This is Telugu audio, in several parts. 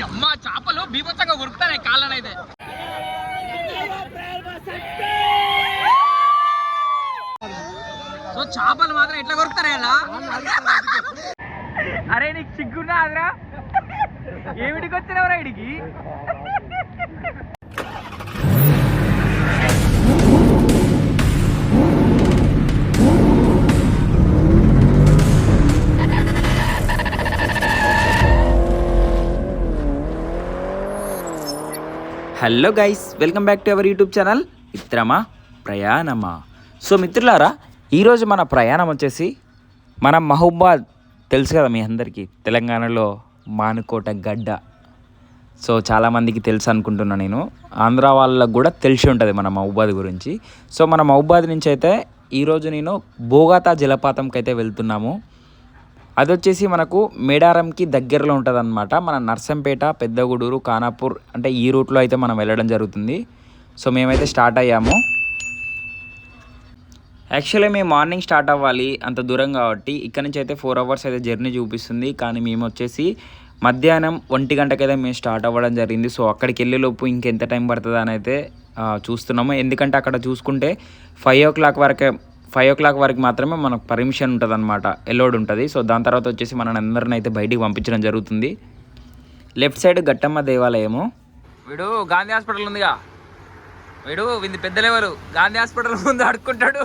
అమ్మ చేపలు బీభత్సంగా ఉరుకుతాయి కాళ్ళనైతే. సో చేపలు మాత్రం ఎట్లా కొరుకుతారా ఇలా? అరే నీకు సిగ్గున్నా అదరా, ఏమిటికి వచ్చినవరా ఇడికి? Hello guys, welcome back to our YouTube channel మిత్రమా ప్రయాణమా. సో మిత్రులారా, ఈరోజు మన ప్రయాణం వచ్చేసి మన మహబూబాద్ తెలుసు కదా మీ అందరికీ, తెలంగాణలో మానుకోట గడ్డ. సో చాలామందికి తెలుసు అనుకుంటున్నాను నేను, ఆంధ్ర వాళ్ళకు కూడా తెలిసి ఉంటుంది మన మహబూబాద్ గురించి. సో మన మహబూబాద్ నుంచి అయితే ఈరోజు నేను బోగాతా జలపాతంకి అయితే వెళ్తున్నాము. అది వచ్చేసి మనకు మేడారంకి దగ్గరలో ఉంటుంది అనమాట. మన నర్సంపేట, పెద్దగూడూరు, ఖానాపూర్ అంటే ఈ రూట్లో అయితే మనం వెళ్ళడం జరుగుతుంది. సో మేమైతే స్టార్ట్ అయ్యాము. యాక్చువల్లీ మేము మార్నింగ్ స్టార్ట్ అవ్వాలి, అంత దూరం కాబట్టి. ఇక్కడ నుంచి అయితే 4 hours అయితే జర్నీ చూపిస్తుంది, కానీ మేము వచ్చేసి మధ్యాహ్నం 1 గంటకైతే మేము స్టార్ట్ అవ్వడం జరిగింది. సో అక్కడికి వెళ్ళేలోపు ఇంకెంత టైం పడుతుంది అని అయితే చూస్తున్నాము. ఎందుకంటే అక్కడ చూసుకుంటే 5 o'clock వరకు మాత్రమే మనకు పర్మిషన్ ఉంటుంది అనమాట, ఎలోడ్ ఉంటుంది. సో దాని తర్వాత వచ్చేసి మన అందరిని అయితే బయటికి పంపించడం జరుగుతుంది. లెఫ్ట్ సైడ్ గట్టమ్మ దేవాలయము. వీడు గాంధీ హాస్పిటల్ ఉందిగా, వీడు వీది పెద్ద లెవెల్ గాంధీ హాస్పిటల్ ముందు అడుక్కుంటాడు.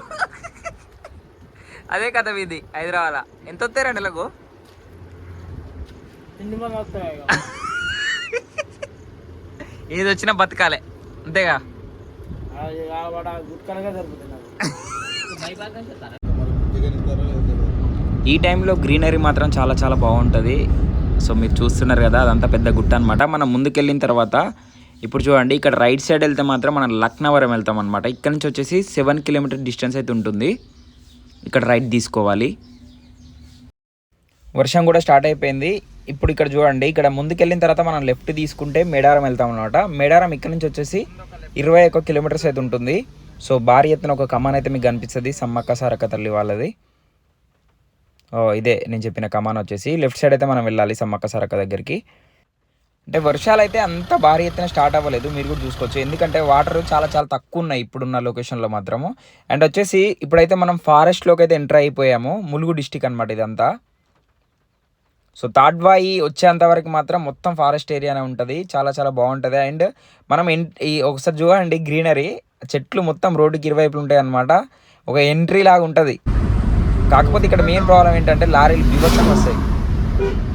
అదే కదా వీది హైదరాబాద్. ఎంత వస్తాయి 2 నెలలకు? ఏది వచ్చినా బతకాలే అంతేగా. ఈ టైంలో గ్రీనరీ మాత్రం చాలా చాలా బాగుంటుంది. సో మీరు చూస్తున్నారు కదా, అదంతా పెద్ద గుట్ట అనమాట. మనం ముందుకెళ్ళిన తర్వాత ఇప్పుడు చూడండి, ఇక్కడ రైట్ సైడ్ వెళ్తే మాత్రం మనం లక్నవరం వెళ్తాం అనమాట. ఇక్కడ నుంచి వచ్చేసి 7 kilometer డిస్టెన్స్ అయితే ఉంటుంది. ఇక్కడ రైట్ తీసుకోవాలి. వర్షం కూడా స్టార్ట్ అయిపోయింది. ఇప్పుడు ఇక్కడ చూడండి, ఇక్కడ ముందుకెళ్ళిన తర్వాత మనం లెఫ్ట్ తీసుకుంటే మేడారం వెళ్తాం అనమాట. మేడారం ఇక్కడ నుంచి వచ్చేసి 21 kilometers అయితే ఉంటుంది. సో భారీ ఎత్తున ఒక కమాన్ అయితే మీకు కనిపిస్తుంది, సమ్మక్క సారక్క తల్లి వాళ్ళది. ఇదే నేను చెప్పిన కమాన్ వచ్చేసి లెఫ్ట్ సైడ్ అయితే మనం వెళ్ళాలి సమ్మక్క సారక్క దగ్గరికి. అంటే వర్షాలు అయితే అంత భారీ ఎత్తున స్టార్ట్ అవ్వలేదు, మీరు కూడా చూసుకోవచ్చు. ఎందుకంటే వాటర్ చాలా చాలా తక్కువ ఉన్నాయి ఇప్పుడున్న లొకేషన్లో మాత్రము. అండ్ వచ్చేసి ఇప్పుడైతే మనం ఫారెస్ట్లోకి అయితే ఎంటర్ అయిపోయాము. ములుగు డిస్టిక్ అనమాట ఇదంతా. సో తాడ్వాయి వచ్చేంత వరకు మాత్రం మొత్తం ఫారెస్ట్ ఏరియానే ఉంటుంది, చాలా చాలా బాగుంటుంది. అండ్ మనం ఒకసారి చూడండి, గ్రీనరీ చెట్లు మొత్తం రోడ్డుకి ఇరువైపులు ఉంటాయి అన్నమాట. ఒక ఎంట్రీ లాగా ఉంటుంది. కాకపోతే ఇక్కడ మెయిన్ ప్రాబ్లం ఏంటంటే లారీలు బీభత్సంగా వస్తాయి.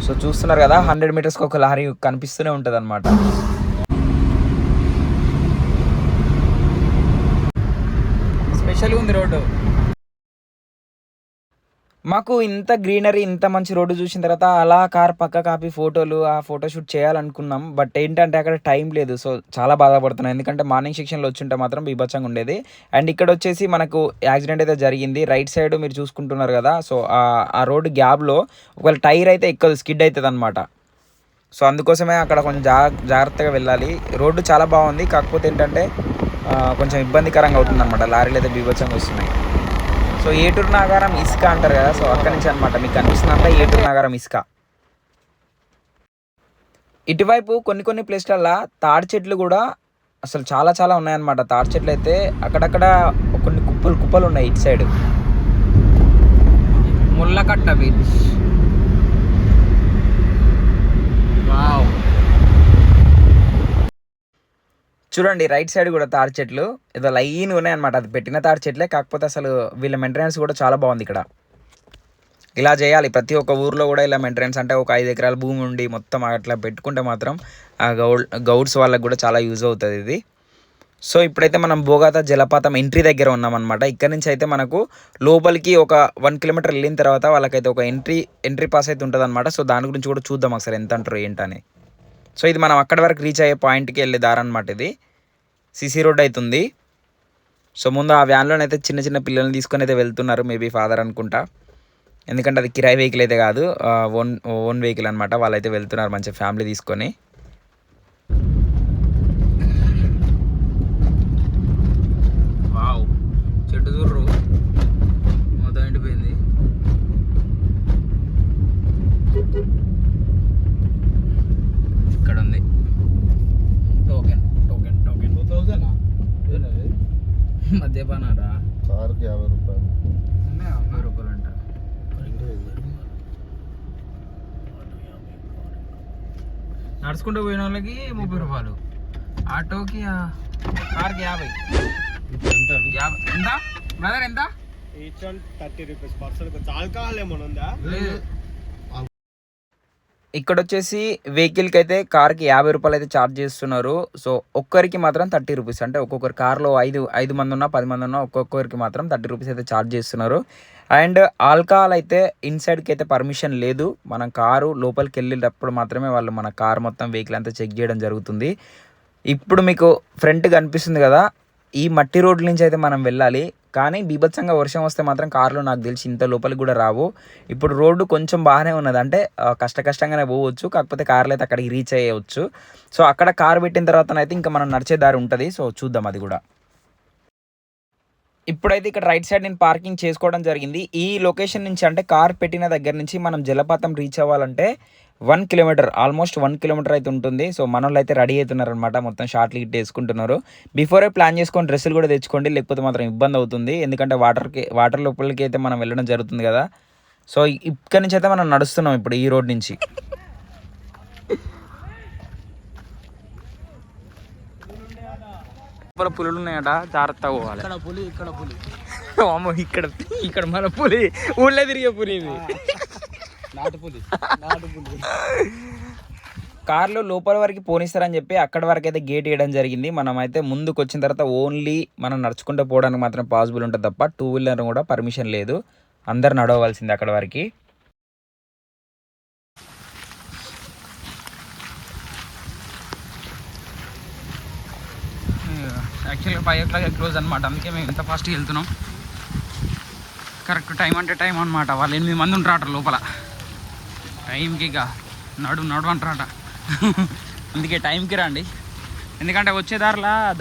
సో చూస్తున్నారు కదా, 100 meters ఒక లారీ కనిపిస్తూనే ఉంటుంది అనమాట. స్పెషల్గా ఉంది రోడ్డు. మాకు ఇంత గ్రీనరీ, ఇంత మంచి రోడ్డు చూసిన తర్వాత అలా కార్ పక్క కాపీ ఫోటోలు, ఆ ఫోటోషూట్ చేయాలనుకున్నాం. బట్ ఏంటంటే అక్కడ టైం లేదు. సో చాలా బాధపడుతున్నాం, ఎందుకంటే మార్నింగ్ సెక్షన్లో వచ్చి ఉంటే మాత్రం బీభత్సంగా ఉండేది. అండ్ ఇక్కడ వచ్చేసి మనకు యాక్సిడెంట్ అయితే జరిగింది. రైట్ సైడ్ మీరు చూసుకుంటున్నారు కదా. సో ఆ రోడ్డు గ్యాప్లో ఒకవేళ టైర్ అయితే ఎక్కదు, స్కిడ్ అవుతుంది అనమాట. సో అందుకోసమే అక్కడ కొంచెం జాగ్రత్తగా వెళ్ళాలి. రోడ్డు చాలా బాగుంది, కాకపోతే ఏంటంటే కొంచెం ఇబ్బందికరంగా అవుతుంది అనమాట. లారీలు అయితే బీభత్సంగా వస్తున్నాయి. సో ఏటూరు నాగారం ఇసుక అంటారు కదా, సో అక్కడి నుంచి అనమాట మీకు కనిపిస్తుందంటే ఏటూరు నాగారం ఇసుక. ఇటువైపు కొన్ని ప్లేస్లల్లో తాడి చెట్లు కూడా అసలు చాలా చాలా ఉన్నాయన్నమాట. తాడి చెట్లు అయితే అక్కడక్కడ కొన్ని కుప్పలు ఉన్నాయి ఇటు సైడ్. ముళ్ళకట్ట బీచ్. వావ్, చూడండి రైట్ సైడ్ కూడా తాడి చెట్లు ఏదో లైన్ ఉన్నాయన్నమాట. అది పెట్టిన తాడి చెట్లే, కాకపోతే అసలు వీళ్ళ మెయింటెనెన్స్ కూడా చాలా బాగుంది. ఇక్కడ ఇలా చేయాలి ప్రతి ఒక్క ఊర్లో కూడా, ఇలా మెయింటెనెన్స్. అంటే ఒక 5 ఎకరాల భూమి ఉండి మొత్తం అట్లా పెట్టుకుంటే మాత్రం ఆ గౌడ్స్ వాళ్ళకి కూడా చాలా యూజ్ అవుతుంది ఇది. సో ఇప్పుడైతే మనం బోగాతా జలపాతం ఎంట్రీ దగ్గర ఉన్నామన్నమాట. ఇక్కడ నుంచి అయితే మనకు లోపలికి ఒక 1 kilometer వెళ్ళిన తర్వాత వాళ్ళకైతే ఒక ఎంట్రీ పాస్ అయితే ఉంటుంది అనమాట. సో దాని గురించి కూడా చూద్దాం ఒకసారి ఎంత అంటారు ఏంటని. సో ఇది మనం అక్కడి వరకు రీచ్ అయ్యే పాయింట్కి వెళ్ళే దారి అనమాట. ఇది సిసి రోడ్ అవుతుంది. సో ముందు ఆ వ్యాన్లోనైతే చిన్న పిల్లల్ని తీసుకొని అయితే వెళ్తున్నారు, మేబీ ఫాదర్ అనుకుంటా. ఎందుకంటే అది కిరాయి వెహికల్ అయితే కాదు, ఓన్ వెహికల్ అనమాట. వాళ్ళైతే వెళ్తున్నారు మంచి ఫ్యామిలీ తీసుకొని. వావ్, చెట్టు దూరు మొత్తం ఎండిపోయింది. ఇక్కడ ఉంది మద్యపానారా కారుకి 50 రూపాయలు. 50 రూపాయలు అంట. నడుచుకుంటూ పోయిన వాళ్ళకి 30 రూపాయలు, ఆటోకి కార్కి 50. ఎంత బ్రదర్ ఎంత? 30 రూపీస్ పర్సన్. ఆల్కహాల్ ఏమైనా ఉందా? ఇక్కడ వచ్చేసి వెహికల్కి అయితే కార్కి 50 రూపాయలు అయితే ఛార్జ్ చేస్తున్నారు. సో ఒక్కరికి మాత్రం 30 రూపీస్, అంటే ఒక్కొక్కరి కార్లో 5 మంది ఉన్నా 10 మంది ఉన్నా ఒక్కొక్కరికి మాత్రం 30 రూపీస్ అయితే ఛార్జ్ చేస్తున్నారు. అండ్ ఆల్కహాల్ అయితే ఇన్సైడ్కి అయితే పర్మిషన్ లేదు. మనం కారు లోపలికి వెళ్ళేటప్పుడు మాత్రమే వాళ్ళు మన కారు మొత్తం వెహికల్ అంతా చెక్ చేయడం జరుగుతుంది. ఇప్పుడు మీకు ఫ్రంట్ కనిపిస్తుంది కదా, ఈ మట్టి రోడ్ల నుంచి అయితే మనం వెళ్ళాలి. కానీ బీభత్సంగా వర్షం వస్తే మాత్రం కార్లు నాకు తెలిసి ఇంత లోపలికి కూడా రావు. ఇప్పుడు రోడ్డు కొంచెం బాగానే ఉన్నది, అంటే కష్టంగానే పోవచ్చు, కాకపోతే కార్లు అయితే అక్కడికి రీచ్ అయ్యవచ్చు. సో అక్కడ కారు పెట్టిన తర్వాతనైతే ఇంకా మనం నడిచే దారి ఉంటుంది. సో చూద్దాం అది కూడా. ఇప్పుడైతే ఇక్కడ రైట్ సైడ్ నేను పార్కింగ్ చేసుకోవడం జరిగింది. ఈ లొకేషన్ నుంచి, అంటే కార్ పెట్టిన దగ్గర నుంచి మనం జలపాతం రీచ్ అవ్వాలంటే 1 కిలోమీటర్, ఆల్మోస్ట్ 1 కిలోమీటర్ అయితే ఉంటుంది. సో మన వాళ్ళు అయితే రెడీ అవుతున్నారు అనమాట, మొత్తం షార్ట్లు గిట్ వేసుకుంటున్నారు. బిఫోరే ప్లాన్ చేసుకొని డ్రెస్సులు కూడా తెచ్చుకోండి, లేకపోతే మాత్రం ఇబ్బంది అవుతుంది. ఎందుకంటే వాటర్ లోపలికి అయితే మనం వెళ్ళడం జరుగుతుంది కదా. సో ఇక్కడ నుంచి అయితే మనం నడుస్తున్నాం ఇప్పుడు ఈ రోడ్ నుంచి. పులులు ఉన్నాయట, జాగ్రత్తగా పోవాలి. ఇక్కడ మన పులి ఊళ్ళో తిరిగే పులి ఇది. కార్లో లోపల వరకు పోనిస్తారని చెప్పి అక్కడ వరకు అయితే గేట్ వేయడం జరిగింది. మనం అయితే ముందుకు వచ్చిన తర్వాత ఓన్లీ మనం నడుచుకుంటూ పోవడానికి మాత్రం పాసిబుల్ ఉంటుంది తప్ప 2 వీలర్ కూడా పర్మిషన్ లేదు. అందరు నడవలసింది అక్కడ వరకు. యాక్చువల్గా 5 o'clock క్లోజ్ అనమాట, అందుకే మేము ఎంత ఫాస్ట్గా వెళ్తున్నాం. కరెక్ట్ టైం అంటే టైం అనమాట. వాళ్ళు 8 మంది ఉంటారట లోపల, టైంకి ఇక నడు అంటారట. అందుకే టైంకి రండి, ఎందుకంటే వచ్చే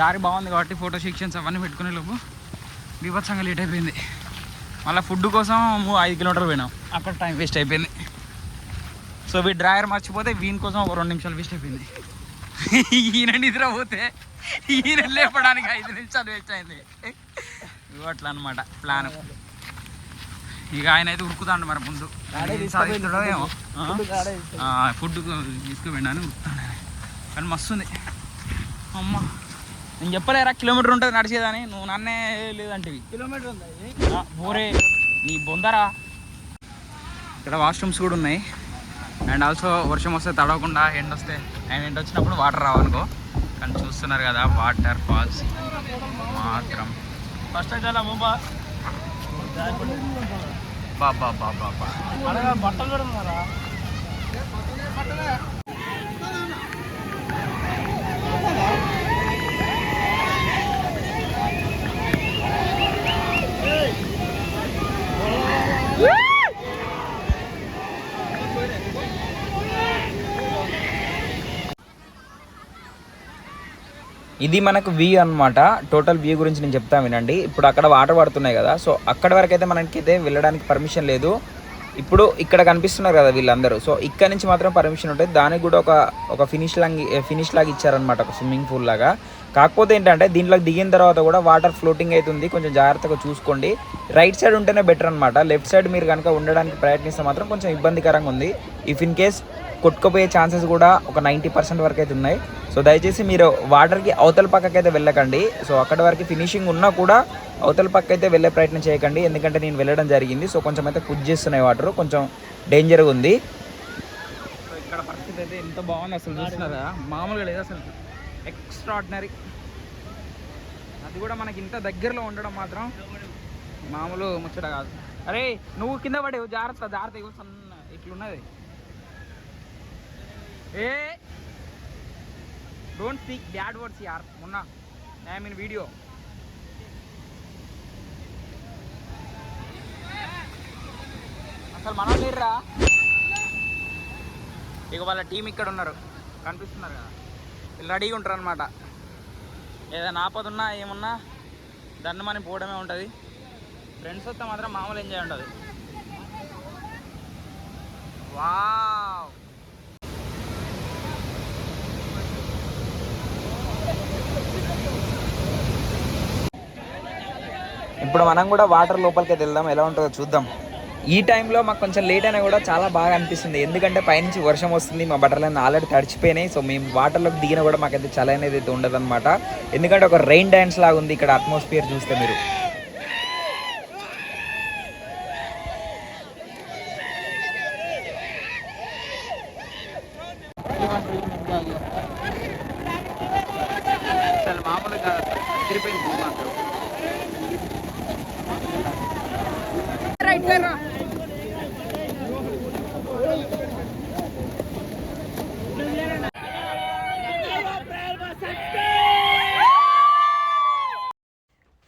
దారి బాగుంది కాబట్టి ఫోటో సెక్షన్స్ అవన్నీ పెట్టుకునే లోపు బీభత్సంగా లేట్ అయిపోయింది. మళ్ళీ ఫుడ్ కోసం 5 కిలోమీటర్లు పోయినాం, అక్కడ టైం వేస్ట్ అయిపోయింది. సో వీ డ్రైవర్ మర్చిపోతే వీని కోసం ఒక 2 నిమిషాలు వేస్ట్ అయిపోయింది. ఈయన నిద్రపోతే ఈయన లేపడానికి 5 నిమిషాలు వేస్ట్ అయింది. అట్లా అనమాట ప్లాన్. ఇక ఆయన అయితే ఉరుకుతాడు మరి ముందు, సాధిస్తాడో ఏమో. ఫుడ్ తీసుకుపోయినాను ఉరుకుతాడు కానీ మస్తుంది. అమ్మ నేను చెప్పలేరా కిలోమీటర్ ఉంటుంది నడిచేదని, నువ్వు నన్నే లేదంటివి. కిలోమీటర్ ఉంది బోరే నీ బొందరా. ఇక్కడ వాష్రూమ్స్ కూడా ఉన్నాయి. అండ్ ఆల్సో వర్షం వస్తే తడవకుండా, ఎండ వచ్చినప్పుడు వాటర్ రావనుకో. కానీ చూస్తున్నారు కదా వాటర్ ఫాల్స్ మాత్రం ఫస్ట్ చాలా బాబా బట్టలు కూడా ఉన్నారా. ఇది మనకు వ్యూ అనమాట. టోటల్ వ్యూ గురించి నేను చెప్తాను వినండి. ఇప్పుడు అక్కడ వాటర్ పడుతున్నాయి కదా, సో అక్కడ వరకు అయితే మనకైతే వెళ్ళడానికి పర్మిషన్ లేదు. ఇప్పుడు ఇక్కడ కనిపిస్తున్నారు కదా వీళ్ళందరూ, సో ఇక్కడ నుంచి మాత్రం పర్మిషన్ ఉంటుంది. దానికి కూడా ఒక ఫినిష్ లాగా ఇచ్చారనమాట, ఒక స్విమ్మింగ్ పూల్ లాగా. కాకపోతే ఏంటంటే దీంట్లోకి దిగిన తర్వాత కూడా వాటర్ ఫ్లోటింగ్ అవుతుంది, కొంచెం జాగ్రత్తగా చూసుకోండి. రైట్ సైడ్ ఉంటేనే బెటర్ అనమాట. లెఫ్ట్ సైడ్ మీరు కనుక ఉండడానికి ప్రయత్నిస్తే మాత్రం కొంచెం ఇబ్బందికరంగా ఉంది. ఇఫ్ ఇన్ కేస్ కొట్టుకుపోయే ఛాన్సెస్ కూడా ఒక 90% వరకు అయితే ఉన్నాయి. సో దయచేసి మీరు వాటర్కి అవతల పక్కకి అయితే వెళ్ళకండి. సో అక్కడి వరకు ఫినిషింగ్ ఉన్నా కూడా అవతల పక్క అయితే వెళ్ళే ప్రయత్నం చేయకండి, ఎందుకంటే నేను వెళ్ళడం జరిగింది. సో కొంచెం అయితే పుష్ చేస్తున్నాయి వాటర్, కొంచెం డేంజర్గా ఉంది. సో ఇక్కడ పరిస్థితి అయితే ఎంత బాగుంది అసలు, చూస్తున్నారా? మామూలుగా లేదు అసలు, ఎక్స్ట్రాడినరీ. అది కూడా మనకి ఇంత దగ్గరలో ఉండడం మాత్రం మామూలు ముచ్చట కాదు. అరే నువ్వు కింద పడే జాగ్రత్త ఇట్లున్నది. ఏ డోంట్ స్పీక్ బ్యాడ్ వర్డ్స్ యార్, మొన్న ఐ మీన్ వీడియో. అసలు మనం లేరురా. ఇక వాళ్ళ టీం ఇక్కడ ఉన్నారు, కనిపిస్తున్నారు కదా, వీళ్ళు రెడీగా ఉంటారు అనమాట. ఏదైనా ఆపదున్నా ఏమున్నా దాన్ని మనం పోవడమే ఉంటుంది. ఫ్రెండ్స్ వస్తే మాత్రం మామూలు ఎంజాయ్ ఉంటుంది. వావ్, ఇప్పుడు మనం కూడా వాటర్ లోపలికి వెళ్దాం, ఎలా ఉంటుందో చూద్దాం. ఈ టైంలో మాకు కొంచెం లేట్ అయినా కూడా చాలా బాగా అనిపిస్తుంది, ఎందుకంటే పైనుంచి వర్షం వస్తుంది, మా బట్టలన్నీ ఆల్రెడీ తడిచిపోయినాయి. సో మేము వాటర్లోకి దిగినా కూడా మాకైతే చలి అనేది అయితే ఉండదు అనమాట, ఎందుకంటే ఒక రెయిన్ డ్యాన్స్ లాగా ఉంది ఇక్కడ అట్మాస్ఫియర్ చూస్తే మీరు. మామూలుగా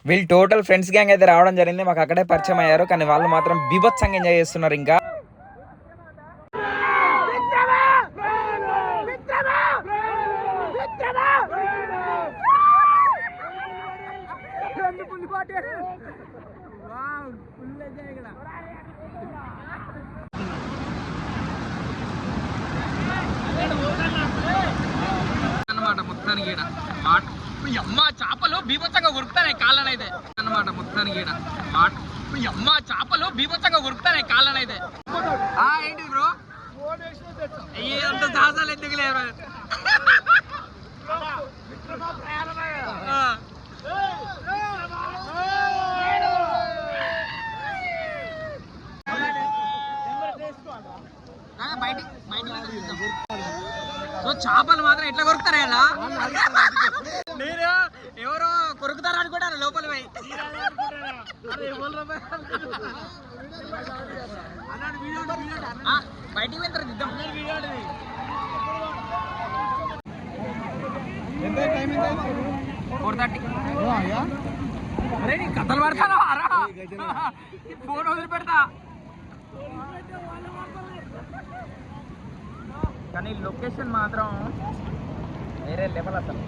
వీళ్ళు టోటల్ ఫ్రెండ్స్ గ్యాంగ్ అయితే రావడం జరిగింది, మాకు అక్కడే పరిచయం అయ్యారు, కానీ వాళ్ళు మాత్రం బీభత్సంగా ఎంజాయ్ చేస్తున్నారు. ఇంకా అన్నమాట మొత్తానికి అమ్మ చేపలు బీభత్సంగా ఉరుకుతాయి కాళ్ళనైతే అన్నమాట మొత్తానికి అమ్మ చేపలు బీభత్సంగా ఉరుకుతాయి కాళ్ళనైతే. ఏంటి బ్రో అంత సాహసాలు ఎందుకు లేవు? సో చేపలు మాత్రం ఎట్లా కొరుకుతారా ఇలా? నేను ఎవరో కొరుకుతారా అనుకుంటారు లోపల పోయి. బయటికి వెళ్తారు దిద్దాం. 4:30. అరే నీ కథలు పడతాను ఫోన్ వదిలి పెడతా. కానీ లొకేషన్ మాత్రం వేరే లెవెల్ అసలు.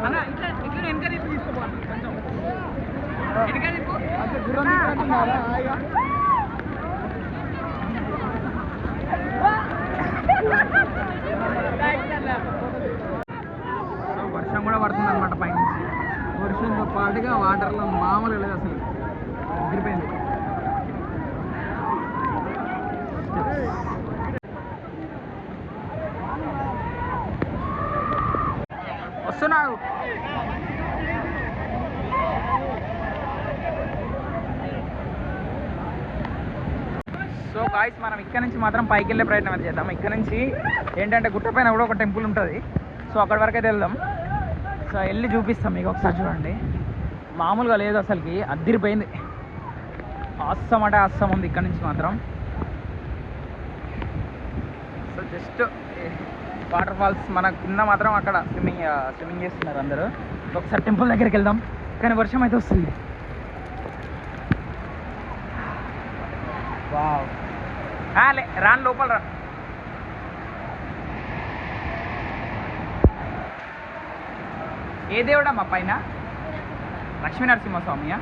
అన్న ఇట్లా ఇట్లా వెనక తిప్పు తీసుకోవాలి కొంచెం వెనక తిప్పు. వర్షం కూడా పడుతుంది అనమాట పైనుంచి. వర్షంతో పాటుగా వాటర్లో మామూలు లేదు అసలు, ఎగిరిపోయింది. వస్తున్నావు. సో గాయ్స్ మనం ఇక్కడ నుంచి మాత్రం పైకి వెళ్ళే ప్రయత్నం అయితే చేద్దాం. ఇక్కడ నుంచి ఏంటంటే గుట్ట పైన కూడా ఒక టెంపుల్ ఉంటుంది, సో అక్కడి వరకు అయితే వెళ్దాం. సో వెళ్ళి చూపిస్తాం మీకు, ఒకసారి చూడండి. మామూలుగా లేదు అసలుకి, అద్దిరిపోయింది. అస్సం అంటే అస్సం ఉంది ఇక్కడ నుంచి మాత్రం. సో జస్ట్ వాటర్ ఫాల్స్ మన కింద మాత్రం అక్కడ స్విమ్మింగ్ చేస్తున్నారు అందరూ. ఒకసారి టెంపుల్ దగ్గరికి వెళ్దాం, కానీ వర్షం అయితే వస్తుంది. వావ్ రాను లోపల రా. ఏ దేవుడమ్మా పైన? లక్ష్మీ నరసింహస్వామియా?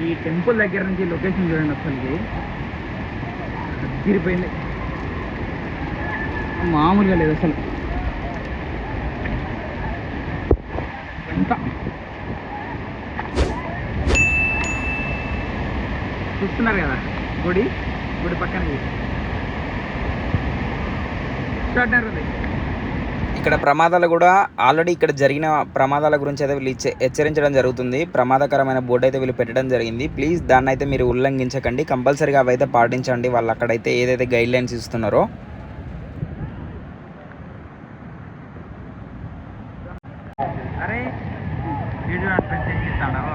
ఈ టెంపుల్ దగ్గర నుంచి లొకేషన్ చూడండి, అసలుకి అదిరిపోయింది, మామూలుగా లేదు అసలు. ఎంత చూస్తున్నారు కదా గుడి పక్కన ఉంది. ఇక్కడ ప్రమాదాలు కూడా ఆల్రెడీ ఇక్కడ జరిగిన ప్రమాదాల గురించి అయితే వీళ్ళు హెచ్చరించడం జరుగుతుంది. ప్రమాదకరమైన బోర్డు అయితే వీళ్ళు పెట్టడం జరిగింది. ప్లీజ్ దాన్ని అయితే మీరు ఉల్లంఘించకండి, కంపల్సరీగా అవైతే పాటించండి వాళ్ళు అక్కడైతే ఏదైతే గైడ్ లైన్స్ ఇస్తున్నారో. అరే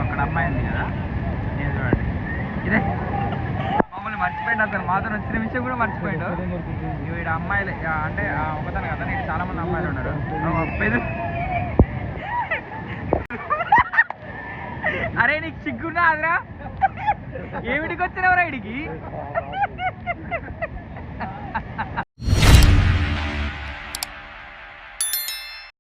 అక్కడ అమ్మాయి ఉంది కదా, నేను చూడండి ఇదే మమ్మల్ని మర్చిపోయింది అసలు, మాతో వచ్చిన విషయం కూడా మర్చిపోయాడు. వీడు అమ్మాయిలు అంటే ఒకతాను కదా, నేను చాలా మంది అమ్మాయిలు ఉన్నారు. అరే నీకు సిగ్గున్నా అదరా, ఏమిటికి వచ్చినవరా ఇడికి?